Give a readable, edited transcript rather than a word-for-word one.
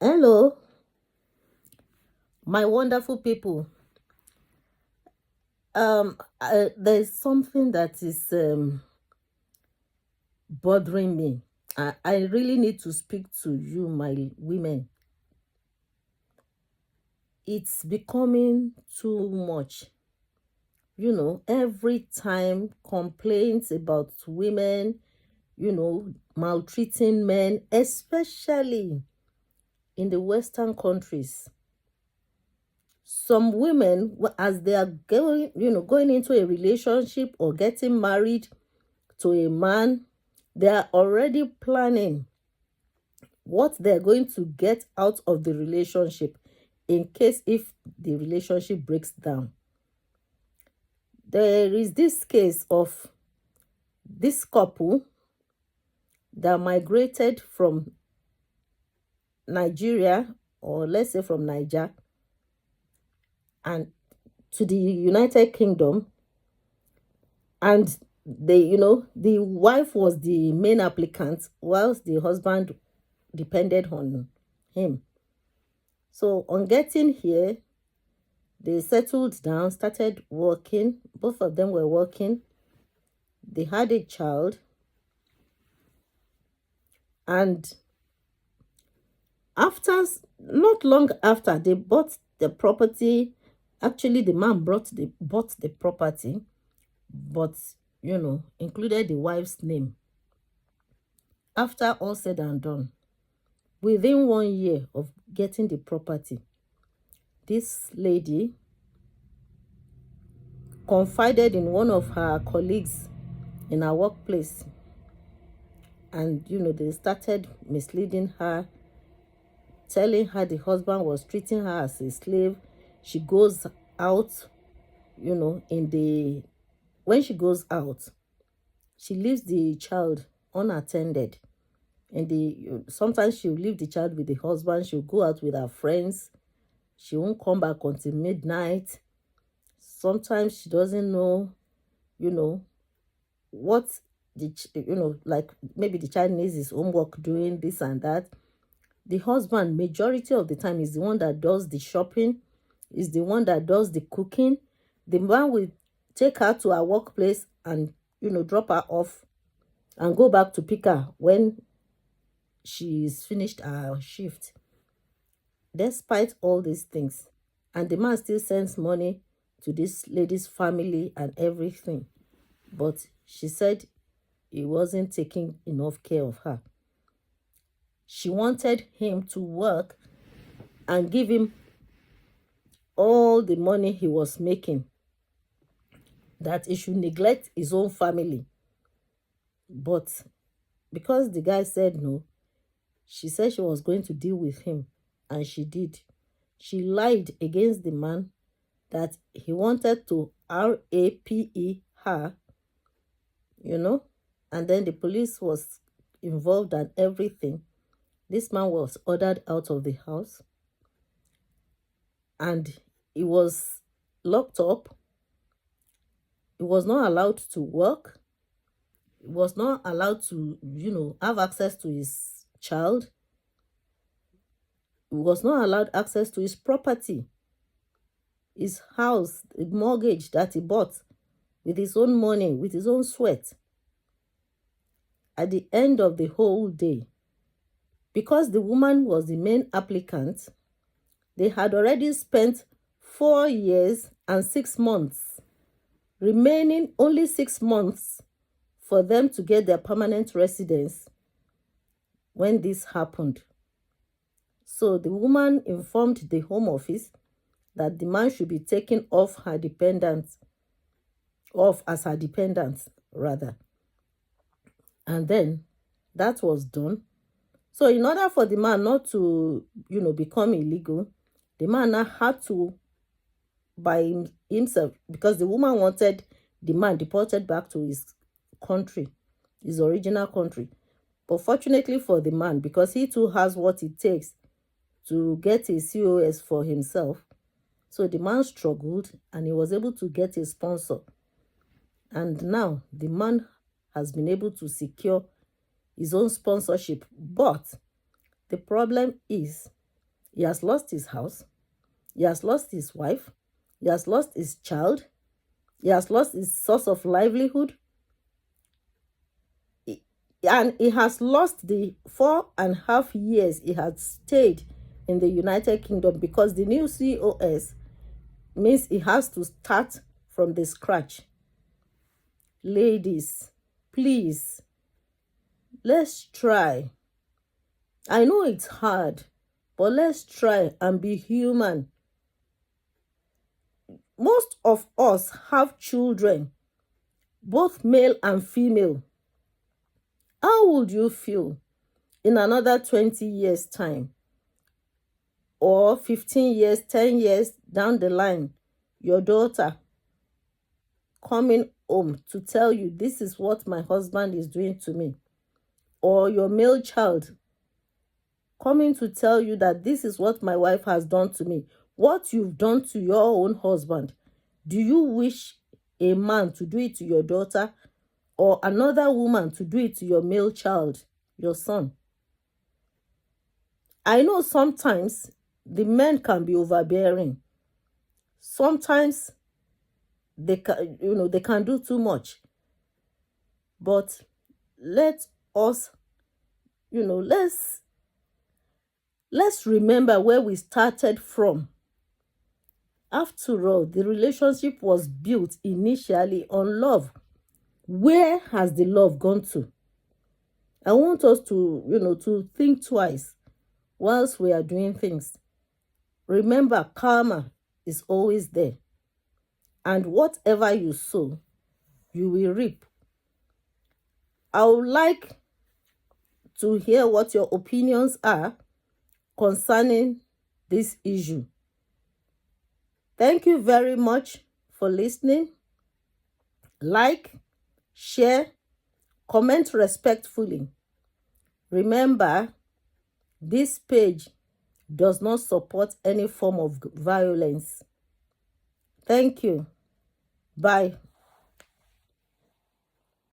Hello, my wonderful people. There's something that is bothering me. I really need to speak to you, my women. It's becoming too much. Every time complaints about women, maltreating men, especially in the Western countries. Some women, as they are going into a relationship or getting married to a man, they are already planning what they're going to get out of the relationship in case if the relationship breaks down. There is this case of this couple that migrated from Nigeria, or let's say from Niger, and to the United Kingdom. And the wife was the main applicant whilst the husband depended on him. So on getting here, they settled down, started working. Both of them were working. They had a child. And not long after, they bought the property. Actually, the man bought the property, but, included the wife's name. After all said and done, within 1 year of getting the property, this lady confided in one of her colleagues in her workplace, and they started misleading her, telling her the husband was treating her as a slave. She goes out, when she goes out, she leaves the child unattended. And sometimes she'll leave the child with the husband. She'll go out with her friends. She won't come back until midnight. Sometimes she doesn't know, you know, what like maybe the child needs his homework, doing this and that. The husband, majority of the time, is the one that does the shopping, is the one that does the cooking. The man will take her to her workplace and drop her off and go back to pick her when she's finished her shift. Despite all these things, and the man still sends money to this lady's family and everything, but she said he wasn't taking enough care of her. She wanted him to work and give him all the money he was making, that he should neglect his own family. But because the guy said no, she said she was going to deal with him, and she did. She lied against the man that he wanted to rape her, and then the police was involved and everything. This man was ordered out of the house, and he was locked up. He was not allowed to work. He was not allowed to, have access to his child. He was not allowed access to his property, his house, the mortgage that he bought with his own money, with his own sweat. At the end of the whole day, because the woman was the main applicant, they had already spent 4 years and 6 months, remaining only 6 months for them to get their permanent residence when this happened. So the woman informed the Home Office that the man should be taken off as her dependent, rather. And then that was done. So in order for the man not to, become illegal, the man now had to, by himself, because the woman wanted the man deported back to his country, his original country. But fortunately for the man, because he too has what it takes to get a COS for himself, so the man struggled and he was able to get a sponsor. And now the man has been able to secure his own sponsorship. But the problem is He has lost his house. He has lost his wife. He has lost his child. He has lost his source of livelihood. And he has lost the 4.5 years he had stayed in the United Kingdom, because the new COS means he has to start from the scratch. Ladies, please, let's try. I know it's hard, but let's try and be human. Most of us have children, both male and female. How would you feel in another 20 years' time, or 15 years, 10 years down the line, your daughter coming home to tell you, this is what my husband is doing to me, or your male child coming to tell you that this is what my wife has done to me, what you've done to your own husband? Do you wish a man to do it to your daughter, or another woman to do it to your male child, your son? I know sometimes the men can be overbearing. Sometimes they can do too much. But let us, let's remember where we started from. After all, the relationship was built initially on love. Where has the love gone to? I want us to think twice whilst we are doing things. Remember, karma is always there. And whatever you sow, you will reap. I would like to hear what your opinions are concerning this issue. Thank you very much for listening. Like, share, comment respectfully. Remember, this page does not support any form of violence. Thank you. Bye.